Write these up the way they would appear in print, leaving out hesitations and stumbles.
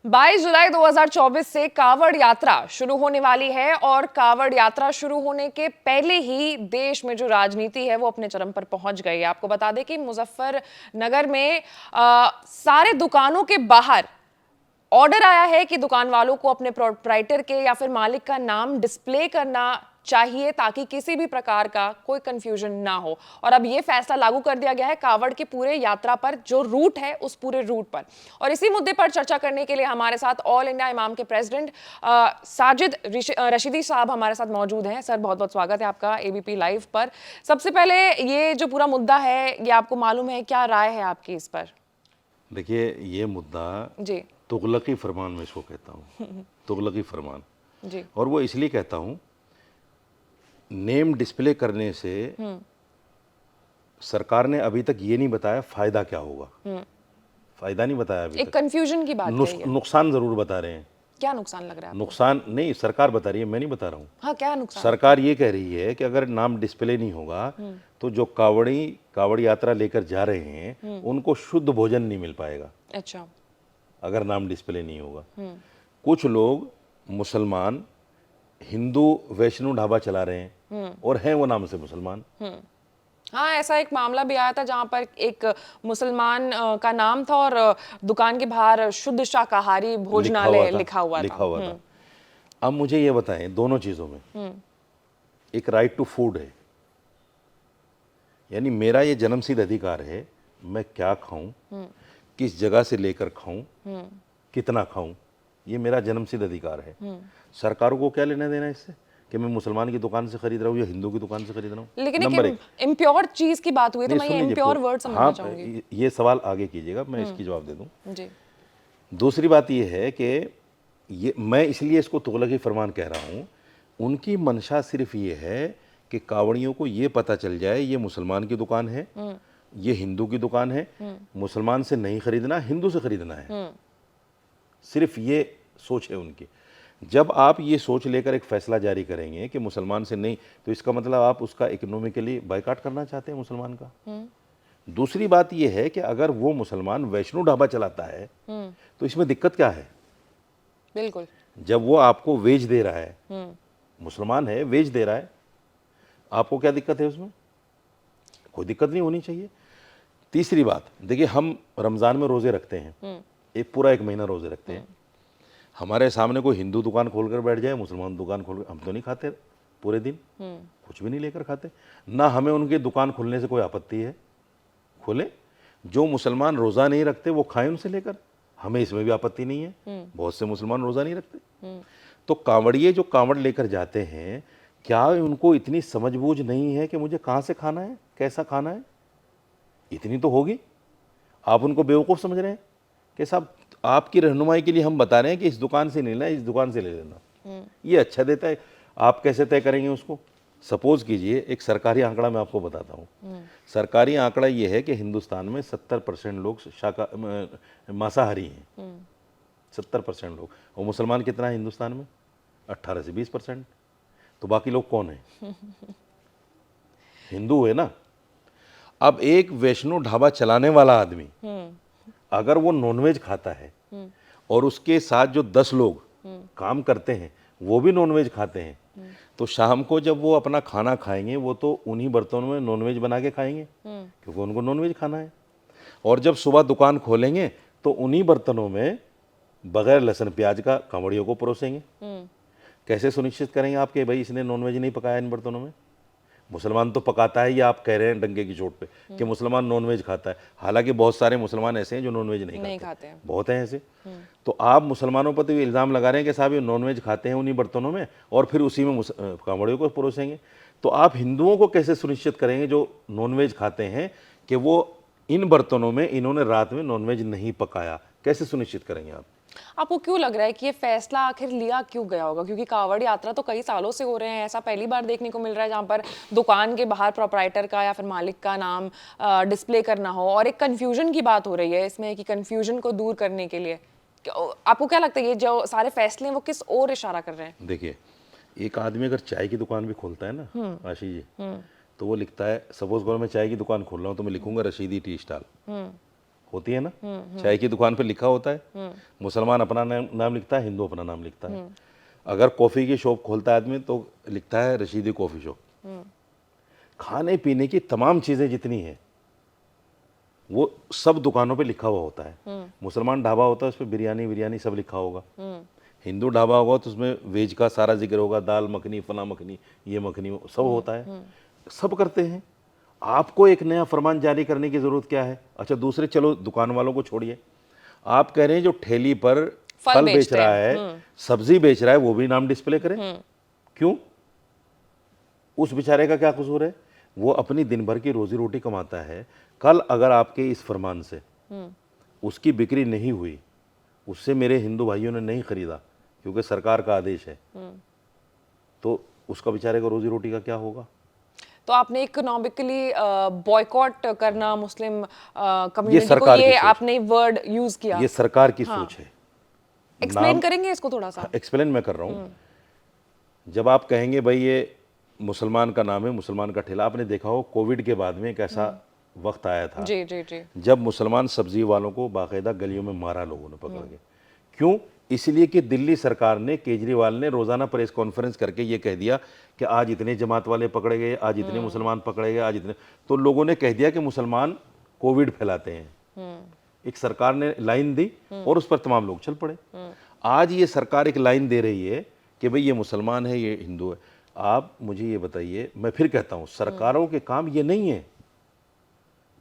22 जुलाई 2024 से कावड़ यात्रा शुरू होने वाली है और कावड़ यात्रा शुरू होने के पहले ही देश में जो राजनीति है वो अपने चरम पर पहुंच गई है। आपको बता दें कि मुजफ्फरनगर में सारे दुकानों के बाहर ऑर्डर आया है कि दुकान वालों को अपने प्रोप्राइटर के या फिर मालिक का नाम डिस्प्ले करना चाहिए ताकि किसी भी प्रकार का कोई कंफ्यूजन ना हो। और अब ये फैसला लागू कर दिया गया है कावड़ के पूरे यात्रा पर, जो रूट है उस पूरे रूट पर। और इसी मुद्दे पर चर्चा करने के लिए हमारे साथ ऑल इंडिया इमाम के प्रेसिडेंट साजिद रशीदी साहब हमारे साथ मौजूद हैं। सर, बहुत बहुत स्वागत है आपका एबीपी लाइव पर। सबसे पहले ये जो पूरा मुद्दा है ये आपको मालूम है, क्या राय है आपकी इस पर? देखिए, ये मुद्दा जी तुगलकी फरमान में इसको कहता हूँ। तुगलकी फरमान। जी। और वो इसलिए कहता हूँ, नेम डिस्प्ले करने से सरकार ने अभी तक ये नहीं बताया फायदा क्या होगा। फायदा नहीं बताया अभी एक तक। कंफ्यूजन की बात है ये। नुकसान जरूर बता रहे हैं। क्या नुकसान लग रहा है आपको? नुकसान नहीं, सरकार बता रही है, मैं नहीं बता रहा हूँ। हाँ, क्या नुकसान? सरकार ये कह रही है कि अगर नाम डिस्प्ले नहीं होगा तो जो कावड़ यात्रा लेकर जा रहे हैं उनको शुद्ध भोजन नहीं मिल पाएगा। अच्छा। अगर नाम डिस्प्ले नहीं होगा। कुछ लोग मुसलमान हिंदू वैष्णो ढाबा चला रहे हैं और हैं वो नाम से मुसलमान। हाँ, ऐसा एक मामला भी आया था जहां पर एक मुसलमान का नाम था और दुकान के बाहर शुद्ध शाकाहारी भोजनालय लिखा हुआ था। अब मुझे ये बताएं, दोनों चीजों में एक राइट टू फूड है, यानी मेरा ये जन्मसिद्ध अधिकार है, मैं क्या खाऊं, किस जगह से लेकर खाऊं, कितना खाऊं, ये मेरा जन्मसिद्ध अधिकार है। सरकारों को क्या लेना देना इससे कि मैं मुसलमान की दुकान से खरीद रहा हूँ या हिंदू की दुकान से खरीद रहा हूँ। लेकिन एक इम्प्योर चीज की बात हुई तो मैं ये इम्प्योर वर्ड समझना चाहूंगी। ये सवाल आगे कीजिएगा, मैं इसकी जवाब दे दूं। जी। दूसरी बात ये है कि ये मैं इसलिए इसको तुगलकी फरमान कह रहा हूँ, उनकी मंशा सिर्फ ये है कि कावड़ियों को ये पता चल जाए ये मुसलमान की दुकान है, ये हिंदू की दुकान है, मुसलमान से नहीं खरीदना, हिंदू से खरीदना है। सिर्फ ये सोच है उनकी। जब आप ये सोच लेकर एक फैसला जारी करेंगे कि मुसलमान से नहीं, तो इसका मतलब आप उसका इकोनॉमिकली बायकॉट करना चाहते हैं मुसलमान का। दूसरी बात यह है कि अगर वो मुसलमान वैष्णो ढाबा चलाता है तो इसमें दिक्कत क्या है? बिल्कुल। जब वो आपको वेज दे रहा है, मुसलमान है, वेज दे रहा है, आपको क्या दिक्कत है उसमें? कोई दिक्कत नहीं होनी चाहिए। तीसरी बात, देखिए, हम रमजान में रोजे रखते हैं, एक पूरा 1 महीना रोजे रखते हैं। हमारे सामने कोई हिंदू दुकान खोलकर बैठ जाए, मुसलमान दुकान खोल, हम तो नहीं खाते पूरे दिन, कुछ भी नहीं लेकर खाते। ना हमें उनकी दुकान खोलने से कोई आपत्ति है, खोले। जो मुसलमान रोज़ा नहीं रखते वो खाएं उनसे लेकर, हमें इसमें भी आपत्ति नहीं है। बहुत से मुसलमान रोज़ा नहीं रखते। तो कांवड़िए जो कांवड़ लेकर जाते हैं, क्या उनको इतनी समझबूझ नहीं है कि मुझे कहाँ से खाना है, कैसा खाना है? इतनी तो होगी। आप उनको बेवकूफ़ समझ रहे हैं कि साहब आपकी रहनुमाई के लिए हम बता रहे हैं कि इस दुकान से नहीं लेना, इस दुकान से ले लेना, ये अच्छा देता है। आप कैसे तय करेंगे उसको? सपोज कीजिए, एक सरकारी आंकड़ा मैं आपको बताता हूँ। सरकारी आंकड़ा ये है कि हिंदुस्तान में 70% लोग मांसाहारी हैं। 70% लोग। और मुसलमान कितना है हिंदुस्तान में? 18 से 20%। तो बाकी लोग कौन है? हिंदू है ना। अब एक वैष्णो ढाबा चलाने वाला आदमी अगर वो नॉनवेज खाता है और उसके साथ जो 10 लोग काम करते हैं वो भी नॉनवेज खाते हैं, तो शाम को जब वो अपना खाना खाएंगे वो तो उन्हीं बर्तनों में नॉनवेज बना के खाएंगे, क्योंकि उनको नॉनवेज खाना है। और जब सुबह दुकान खोलेंगे तो उन्हीं बर्तनों में बगैर लहसुन प्याज का कांवड़ियों को परोसेंगे। कैसे सुनिश्चित करेंगे आप कि भाई इसने नॉनवेज नहीं पकाया इन बर्तनों में? मुसलमान तो पकाता है, ये आप कह रहे हैं डंके की चोट पे कि मुसलमान नॉनवेज खाता है। हालांकि बहुत सारे मुसलमान ऐसे हैं जो नॉनवेज नहीं खाते हैं। बहुत हैं ऐसे। तो आप मुसलमानों पर तो ये इल्ज़ाम लगा रहे हैं कि साहब ये नॉनवेज खाते हैं उन्हीं बर्तनों में और फिर उसी में कांवड़ियों को परोसेंगे। तो आप हिंदुओं को कैसे सुनिश्चित करेंगे जो नॉनवेज खाते हैं कि वो इन बर्तनों में इन्होंने रात में नॉनवेज नहीं पकाया? कैसे सुनिश्चित करेंगे आप? आपको क्यों लग रहा है कि ये फैसला आखिर लिया क्यों गया होगा? क्योंकि कावड़ यात्रा तो कई सालों से हो रहे हैं, ऐसा पहली बार देखने को मिल रहा है जहां पर दुकान के बाहर प्रोप्राइटर का या फिर मालिक का नाम डिस्प्ले करना हो। और एक कंफ्यूजन की बात हो रही है इसमें कि कंफ्यूजन को दूर करने के लिए आपको क्या लगता है ये जो सारे फैसले वो किस ओर इशारा कर रहे हैं? देखिए, एक आदमी अगर चाय की दुकान भी खोलता है ना आशीष जी, तो वो लिखता है, सपोज करो मैं चाय की दुकान खोल रहा हूँ तो मैं लिखूंगा रशीदी टी स्टॉल, होती है ना, चाय की दुकान पे लिखा होता है, मुसलमान अपना नाम लिखता है, हिंदू अपना नाम लिखता है। अगर कॉफ़ी की शॉप खोलता है आदमी तो लिखता है रशीदी कॉफ़ी शॉप। खाने पीने की तमाम चीज़ें जितनी हैं वो सब दुकानों पे लिखा हुआ होता है। मुसलमान ढाबा होता है उस पर बिरयानी बिरयानी सब लिखा होगा, हिंदू ढाबा होगा तो उसमें वेज का सारा जिक्र होगा, दाल मखनी, फला मखनी, ये मखनी, वो सब होता है, सब करते हैं। आपको एक नया फरमान जारी करने की ज़रूरत क्या है? अच्छा दूसरे चलो दुकान वालों को छोड़िए, आप कह रहे हैं जो ठेली पर फल बेच बेचते रहा हैं। है, सब्जी बेच रहा है, वो भी नाम डिस्प्ले करे। क्यों? उस बेचारे का क्या कसूर है? वो अपनी दिन भर की रोजी रोटी कमाता है। कल अगर आपके इस फरमान से उसकी बिक्री नहीं हुई, उससे मेरे हिंदू भाइयों ने नहीं खरीदा क्योंकि सरकार का आदेश है, तो उसका बेचारे का रोजी रोटी का क्या होगा? तो आपने इकोनॉमिकली बॉयकॉट करना मुस्लिम ये कम्युनिटी को, सरकार की ये सोच, आपने वर्ड यूज किया। ये सरकार की सोच है। एक्सप्लेन नाम करेंगे इसको थोड़ा सा? एक्सप्लेन मैं कर रहा हूँ। जब आप कहेंगे भाई ये मुसलमान का नाम है, मुसलमान का ठेला, आपने देखा हो कोविड के बाद में एक ऐसा वक्त आया था जी जी जी। जब मुसलमान सब्जी वालों को बाकायदा गलियों में मारा लोगों ने पकड़ के। क्यों? इसलिए कि दिल्ली सरकार ने, केजरीवाल ने रोजाना प्रेस कॉन्फ्रेंस करके ये कह दिया कि आज इतने जमात वाले पकड़े गए, आज इतने मुसलमान पकड़े गए, आज इतने, तो लोगों ने कह दिया कि मुसलमान कोविड फैलाते हैं। एक सरकार ने लाइन दी और उस पर तमाम लोग चल पड़े। आज ये सरकार एक लाइन दे रही है कि भाई ये मुसलमान है, ये हिंदू है। आप मुझे ये बताइए, मैं फिर कहता हूँ, सरकारों के काम ये नहीं है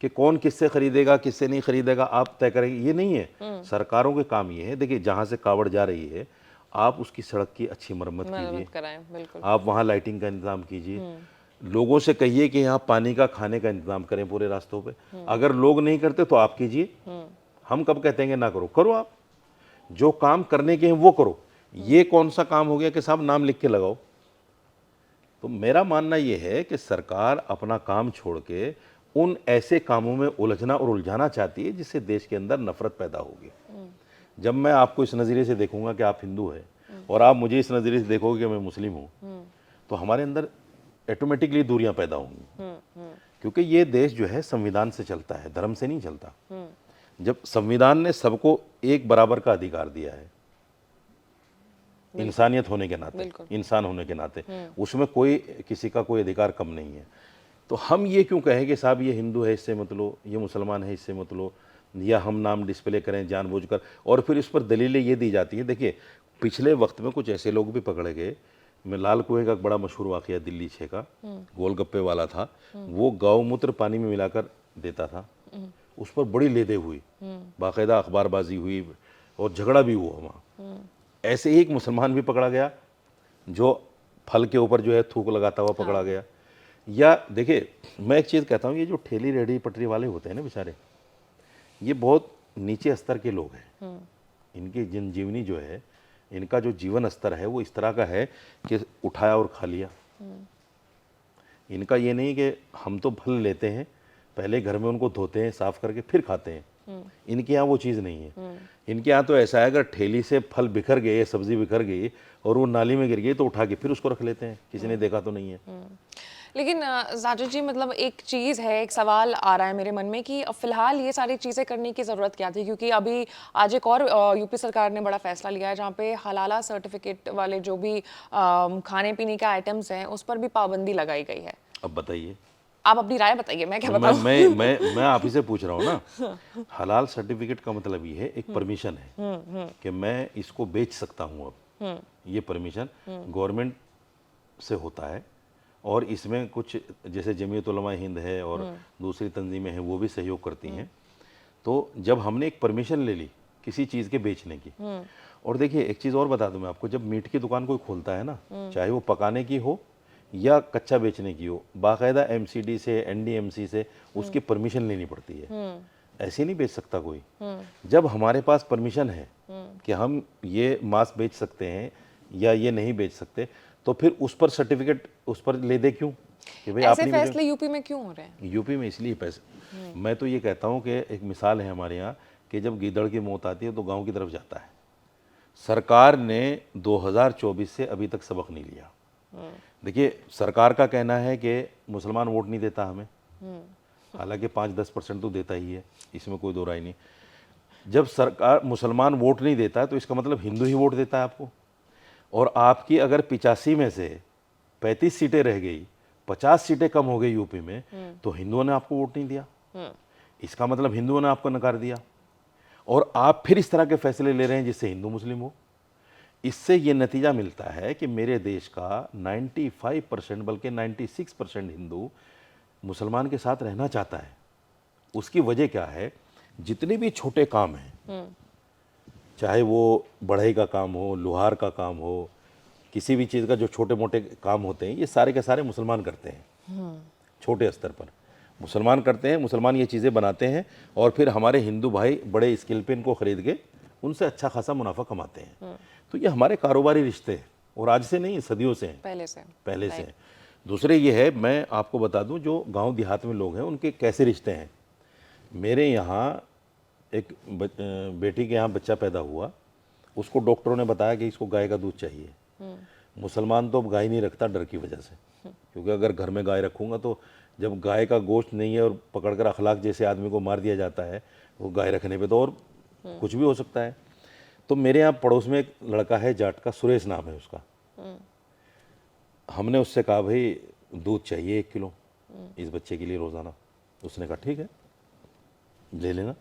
कि कौन किससे खरीदेगा किससे नहीं खरीदेगा आप तय करेंगे, ये नहीं है। सरकारों के काम ये है, देखिए जहाँ से कावड़ जा रही है आप उसकी सड़क की अच्छी मरम्मत कीजिए, कराएं, बिल्कुल। आप वहाँ लाइटिंग का इंतजाम कीजिए, लोगों से कहिए कि यहाँ पानी का, खाने का इंतजाम करें पूरे रास्तों पे। अगर लोग नहीं करते तो आप कीजिए, हम कब कहते हैं ना करो, करो। आप जो काम करने के हैं वो करो। ये कौन सा काम हो गया कि साहब नाम लिख के लगाओ? तो मेरा मानना ये है कि सरकार अपना काम छोड़ के उन ऐसे कामों में उलझना और उलझाना चाहती है जिससे देश के अंदर नफरत पैदा होगी। जब मैं आपको इस नज़रिए से देखूंगा कि आप हिंदू हैं और आप मुझे इस नज़रिए से देखोगे कि मैं मुस्लिम हूँ, तो हमारे अंदर ऑटोमेटिकली दूरियां पैदा होंगी। क्योंकि ये देश जो है संविधान से चलता है, धर्म से नहीं चलता। जब संविधान ने सबको एक बराबर का अधिकार दिया है, इंसानियत होने के नाते, इंसान होने के नाते, उसमें कोई किसी का कोई अधिकार कम नहीं है। तो हम ये क्यों कहें कि साहब ये हिंदू है इससे मत लो, ये मुसलमान है इससे मत लो, या हम नाम डिस्प्ले करें जानबूझकर, और फिर इस पर दलीलें ये दी जाती हैं। देखिए पिछले वक्त में कुछ ऐसे लोग भी पकड़े गए। मैं लाल कुएं का एक बड़ा मशहूर वाकया दिल्ली 6 का, गोलगप्पे वाला था, वो गौमूत्र पानी में मिलाकर देता था, उस पर बड़ी लेदे हुई, बाकायदा अखबारबाजी हुई और झगड़ा भी हुआ वहाँ। ऐसे ही एक मुसलमान भी पकड़ा गया जो फल के ऊपर जो है थूक लगाता हुआ पकड़ा गया। या देखिए मैं एक चीज़ कहता हूँ, ये जो ठेली रेहड़ी पटरी वाले होते हैं ना बेचारे, ये बहुत नीचे स्तर के लोग हैं। इनकी जनजीवनी जो है, इनका जो जीवन स्तर है वो इस तरह का है कि उठाया और खा लिया। इनका ये नहीं कि हम तो फल लेते हैं, पहले घर में उनको धोते हैं, साफ करके फिर खाते हैं। इनके यहाँ वो चीज़ नहीं है। इनके यहाँ तो ऐसा है, अगर ठेली से फल बिखर गए, सब्जी बिखर गई और वो नाली में गिर गई तो उठा के फिर उसको रख लेते हैं, किसी ने देखा तो नहीं है। लेकिन जाजिद जी, मतलब एक चीज़ है, एक सवाल आ रहा है मेरे मन में कि फिलहाल ये सारी चीज़ें करने की ज़रूरत क्या थी? क्योंकि अभी आज एक और यूपी सरकार ने बड़ा फैसला लिया है जहाँ पे हलाला सर्टिफिकेट वाले जो भी खाने पीने के आइटम्स हैं उस पर भी पाबंदी लगाई गई है। अब बताइए, आप अपनी राय बताइए, मैं क्या तो बताऊं? मैं आप ही से पूछ रहा हूँ ना। हलाल सर्टिफिकेट का मतलब ये है, एक परमिशन है कि मैं इसको बेच सकता हूँ। अब ये परमिशन गवर्नमेंट से होता है और इसमें कुछ जैसे जमीयत उलमा हिंद है और दूसरी तंजीमें हैं वो भी सहयोग करती हैं। तो जब हमने एक परमिशन ले ली किसी चीज़ के बेचने की, और देखिए एक चीज़ और बता दूं मैं आपको, जब मीट की दुकान कोई खोलता है ना, चाहे वो पकाने की हो या कच्चा बेचने की हो, बाकायदा एमसीडी से, एनडीएमसी से उसकी परमिशन लेनी पड़ती है। ऐसे नहीं बेच सकता कोई। जब हमारे पास परमिशन है कि हम ये मांस बेच सकते हैं या ये नहीं बेच सकते, तो फिर उस पर सर्टिफिकेट उस पर ले दे क्यों कि भाई ऐसे आपने फैसले यूपी में क्यों हो रहे हैं? यूपी में इसलिए पैसे, मैं तो ये कहता हूँ कि एक मिसाल है हमारे यहाँ कि जब गीदड़ की मौत आती है तो गांव की तरफ जाता है। सरकार ने 2024 से अभी तक सबक नहीं लिया। देखिए सरकार का कहना है कि मुसलमान वोट नहीं देता हमें, हालांकि 5-10% तो देता ही है, इसमें कोई दो राय नहीं। जब सरकार मुसलमान वोट नहीं देता तो इसका मतलब हिंदू ही वोट देता है आपको। और आपकी अगर 85 में से 35 सीटें रह गई, 50 सीटें कम हो गई यूपी में, तो हिंदुओं ने आपको वोट नहीं दिया, इसका मतलब हिंदुओं ने आपको नकार दिया। और आप फिर इस तरह के फैसले ले रहे हैं जिससे हिंदू मुस्लिम हो। इससे ये नतीजा मिलता है कि मेरे देश का 95% बल्कि 96% हिंदू मुसलमान के साथ रहना चाहता है। उसकी वजह क्या है, जितने भी छोटे काम हैं, चाहे वो बढ़ई का काम हो, लोहार का काम हो, किसी भी चीज़ का जो छोटे मोटे काम होते हैं, ये सारे के सारे मुसलमान करते हैं। छोटे स्तर पर मुसलमान करते हैं, मुसलमान ये चीज़ें बनाते हैं और फिर हमारे हिंदू भाई बड़े स्किल पे इनको खरीद के उनसे अच्छा खासा मुनाफा कमाते हैं। तो ये हमारे कारोबारी रिश्ते हैं और आज से नहीं, सदियों से हैं, पहले से हैं। दूसरे ये है, मैं आपको बता दूं, जो गांव देहात में लोग हैं उनके कैसे रिश्ते हैं। मेरे यहाँ एक बेटी के यहाँ बच्चा पैदा हुआ, उसको डॉक्टरों ने बताया कि इसको गाय का दूध चाहिए। मुसलमान तो अब गाय नहीं रखता डर की वजह से, क्योंकि अगर घर में गाय रखूँगा तो जब गाय का गोश्त नहीं है और पकड़कर अखलाक जैसे आदमी को मार दिया जाता है, वो गाय रखने पे तो और कुछ भी हो सकता है। तो मेरे यहाँ पड़ोस में एक लड़का है जाट का, सुरेश नाम है उसका। हमने उससे कहा भाई दूध चाहिए 1 किलो इस बच्चे के लिए रोज़ाना। उसने कहा ठीक है ले लेना।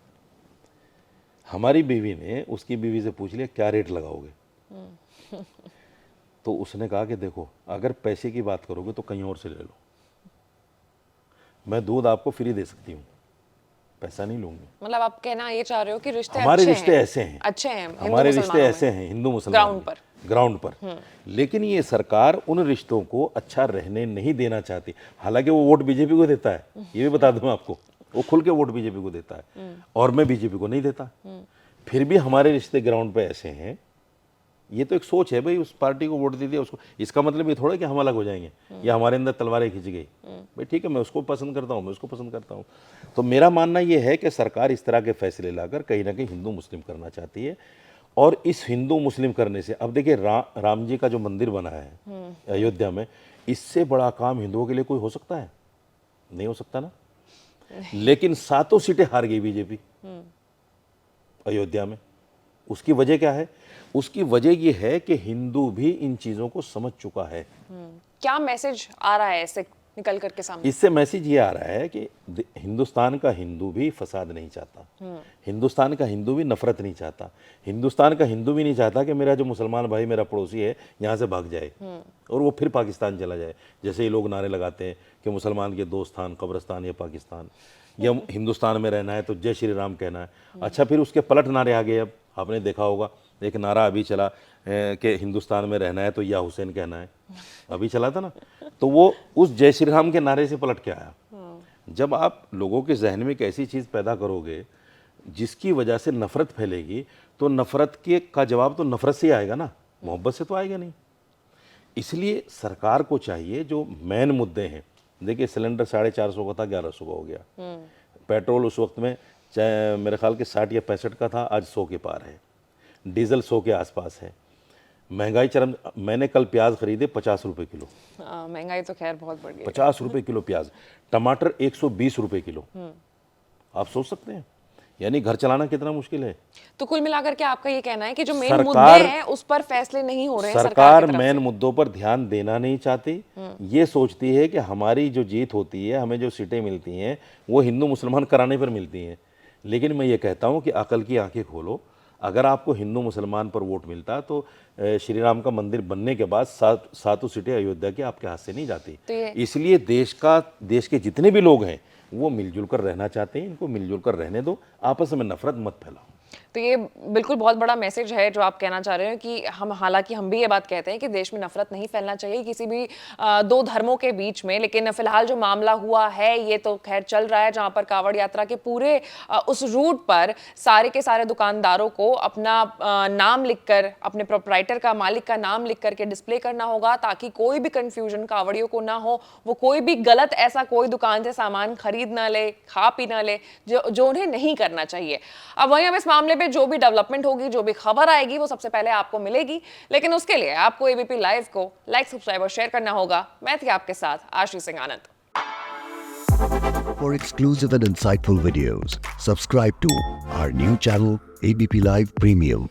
हमारी बीवी ने उसकी बीवी से पूछ लिया क्या रेट लगाओगे। तो उसने कहा कि देखो अगर पैसे की बात करोगे तो कहीं और से ले लो, मैं दूध आपको फ्री दे सकती हूँ, पैसा नहीं लूंगी। मतलब आप कहना ये चाह रहे हो कि रिश्ते हमारे रिश्ते ऐसे हैं, अच्छे हैं, हमारे रिश्ते ऐसे हैं हिंदू मुसलमान ग्राउंड पर। लेकिन ये सरकार उन रिश्तों को अच्छा रहने नहीं देना चाहती। हालांकि वो वोट बीजेपी को देता है, ये भी बता दूं आपको, वो खुल के वोट बीजेपी को देता है और मैं बीजेपी को नहीं देता। फिर भी हमारे रिश्ते ग्राउंड पे ऐसे हैं। ये तो एक सोच है भाई, उस पार्टी को वोट दे दिया उसको, इसका मतलब ये थोड़ा कि हम अलग हो जाएंगे या हमारे अंदर तलवारें खिंच गई। भाई ठीक है, मैं उसको पसंद करता हूँ, मैं उसको पसंद करता हूँ। तो मेरा मानना ये है कि सरकार इस तरह के फैसले लाकर कहीं ना कहीं हिंदू मुस्लिम करना चाहती है। और इस हिंदू मुस्लिम करने से, अब देखिए राम जी का जो मंदिर बना है अयोध्या में, इससे बड़ा काम हिंदुओं के लिए कोई हो सकता है? नहीं हो सकता ना। लेकिन 7 सीटें हार गई बीजेपी अयोध्या में। उसकी वजह क्या है? उसकी वजह यह है कि हिंदू भी इन चीजों को समझ चुका है। क्या मैसेज आ रहा है ऐसे निकल करके सामने? इससे मैसेज ये आ रहा है कि हिंदुस्तान का हिंदू भी फसाद नहीं चाहता, हिंदुस्तान का हिंदू भी नफरत नहीं चाहता, हिंदुस्तान का हिंदू भी नहीं चाहता कि मेरा जो मुसलमान भाई, मेरा पड़ोसी है, यहाँ से भाग जाए और वो फिर पाकिस्तान चला जाए। जैसे ये लोग नारे लगाते हैं कि मुसलमान के दो स्थान, कब्रिस्तान या पाकिस्तान, या हिंदुस्तान में रहना है तो जय श्री राम कहना है। अच्छा, फिर उसके पलट नारे आ गए। अब आपने देखा होगा एक नारा अभी चला कि हिंदुस्तान में रहना है तो या हुसैन कहना है, अभी चला था ना। तो वो उस जय श्री राम के नारे से पलट के आया। जब आप लोगों के जहन में एक ऐसी चीज़ पैदा करोगे जिसकी वजह से नफरत फैलेगी, तो नफरत के का जवाब तो नफरत से आएगा ना, मोहब्बत से तो आएगा नहीं। इसलिए सरकार को चाहिए, जो मेन मुद्दे हैं, देखिए सिलेंडर 450 का था, 1100 का हो गया। पेट्रोल उस वक्त में चाहे मेरे ख्याल के 60 या 65 का था, आज 100 के पार है। डीजल 100 के आसपास है। महंगाई चरम। मैंने कल प्याज खरीदे 50 रुपए किलो। महंगाई तो खैर बहुत बढ़ गई। 50 रुपए किलो प्याज। टमाटर 120 रुपए किलो। आप सोच सकते हैं, यानी घर चलाना कितना मुश्किल है। तो कुल मिलाकर के आपका ये कहना है कि जो मेन मुद्दे हैं उस पर फैसले नहीं हो रहे हैं, सरकार मेन मुद्दों पर ध्यान देना नहीं चाहती। ये सोचती है कि हमारी जो जीत होती है, हमें जो सीटें मिलती हैं, वो हिंदू मुसलमान कराने पर मिलती हैं। लेकिन मैं ये कहता हूँ कि अकल की आंखें खोलो। अगर आपको हिंदू मुसलमान पर वोट मिलता तो श्री राम का मंदिर बनने के बाद 7 सीटें अयोध्या की आपके हाथ से नहीं जाती। इसलिए देश के जितने भी लोग हैं वो मिलजुल कर रहना चाहते हैं। इनको मिलजुल कर रहने दो, आपस में नफरत मत फैलाओ। तो ये बिल्कुल बहुत बड़ा मैसेज है जो आप कहना चाह रहे हैं कि हालांकि हम भी ये बात कहते हैं कि देश में नफरत नहीं फैलना चाहिए किसी भी दो धर्मों के बीच में। लेकिन फिलहाल जो मामला हुआ है ये तो खैर चल रहा है, जहां पर कांवड़ यात्रा के पूरे उस रूट पर सारे के सारे दुकानदारों को अपना नाम लिखकर, अपने प्रोप्राइटर का, मालिक का नाम लिख करके डिस्प्ले करना होगा, ताकि कोई भी कंफ्यूजन कांवड़ियों को ना हो, वो कोई भी गलत ऐसा कोई दुकान से सामान खरीद ना ले, खा पी ना ले, जो उन्हें नहीं करना चाहिए। अब वहीं अब इस मामले पे जो भी डेवलपमेंट होगी, जो भी खबर आएगी, वो सबसे पहले आपको मिलेगी। लेकिन उसके लिए आपको एबीपी लाइव को लाइक, सब्सक्राइब और शेयर करना होगा। मैं थी आपके साथ आशीष सिंह आनंद। For exclusive and insightful videos, subscribe to our new channel ABP Live Premium.